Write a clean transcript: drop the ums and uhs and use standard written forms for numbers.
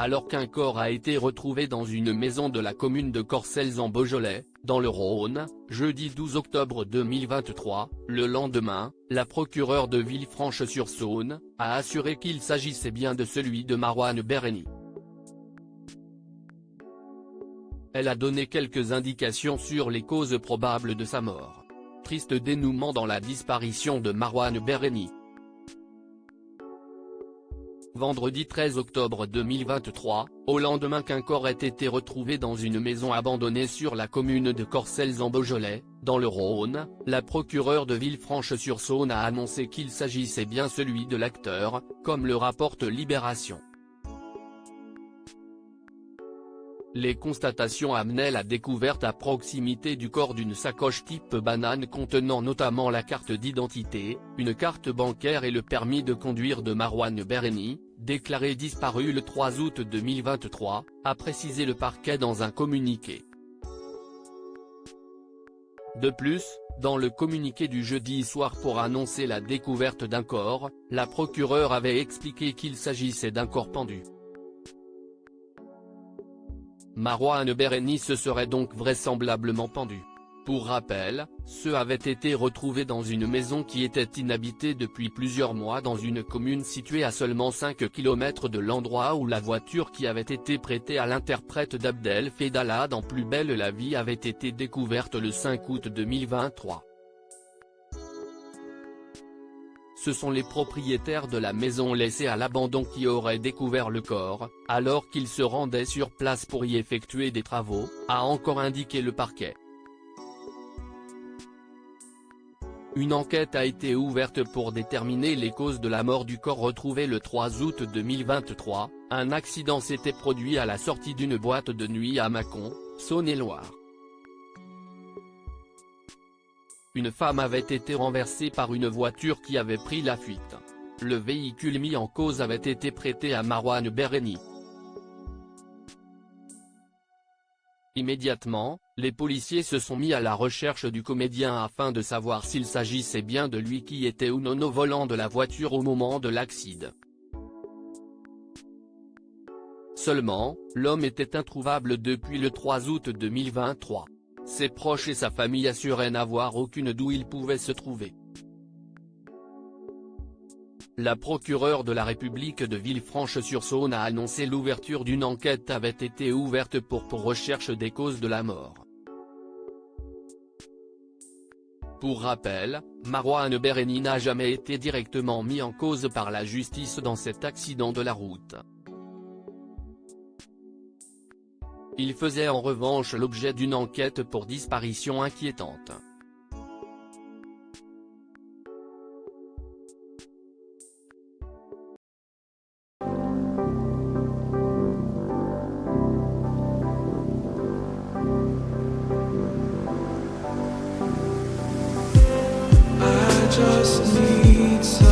alors qu'un corps a été retrouvé dans une maison de la commune de Corcelles en Beaujolais, dans le Rhône, jeudi 12 octobre 2023, le lendemain, la procureure de Villefranche-sur-Saône, a assuré qu'il s'agissait bien de celui de Marouane Berreni. Elle a donné quelques indications sur les causes probables de sa mort. Triste dénouement dans la disparition de Marouane Berreni. Vendredi 13 octobre 2023, au lendemain qu'un corps ait été retrouvé dans une maison abandonnée sur la commune de Corcelles en Beaujolais, dans le Rhône, la procureure de Villefranche-sur-Saône a annoncé qu'il s'agissait bien celui de l'acteur, comme le rapporte Libération. Les constatations amenaient la découverte à proximité du corps d'une sacoche type banane contenant notamment la carte d'identité, une carte bancaire et le permis de conduire de Marouane Berreni, déclaré disparu le 3 août 2023, a précisé le parquet dans un communiqué. De plus, dans le communiqué du jeudi soir pour annoncer la découverte d'un corps, la procureure avait expliqué qu'il s'agissait d'un corps pendu. Marouane Berreni se serait donc vraisemblablement pendu. Pour rappel, ceux avaient été retrouvés dans une maison qui était inhabitée depuis plusieurs mois dans une commune située à seulement 5 km de l'endroit où la voiture qui avait été prêtée à l'interprète d'Abdel Fedala dans Plus belle la vie avait été découverte le 5 août 2023. Ce sont les propriétaires de la maison laissée à l'abandon qui auraient découvert le corps, alors qu'ils se rendaient sur place pour y effectuer des travaux, a encore indiqué le parquet. Une enquête a été ouverte pour déterminer les causes de la mort du corps retrouvé le 3 août 2023, un accident s'était produit à la sortie d'une boîte de nuit à Mâcon, Saône-et-Loire. Une femme avait été renversée par une voiture qui avait pris la fuite. Le véhicule mis en cause avait été prêté à Marouane Berreni. Immédiatement, les policiers se sont mis à la recherche du comédien afin de savoir s'il s'agissait bien de lui qui était ou non au volant de la voiture au moment de l'accident. Seulement, l'homme était introuvable depuis le 3 août 2023. Ses proches et sa famille assuraient n'avoir aucune d'où il pouvait se trouver. La procureure de la République de Villefranche-sur-Saône a annoncé l'ouverture d'une enquête avait été ouverte pour recherche des causes de la mort. Pour rappel, Marouane Berreni n'a jamais été directement mis en cause par la justice dans cet accident de la route. Il faisait en revanche l'objet d'une enquête pour disparition inquiétante. I just need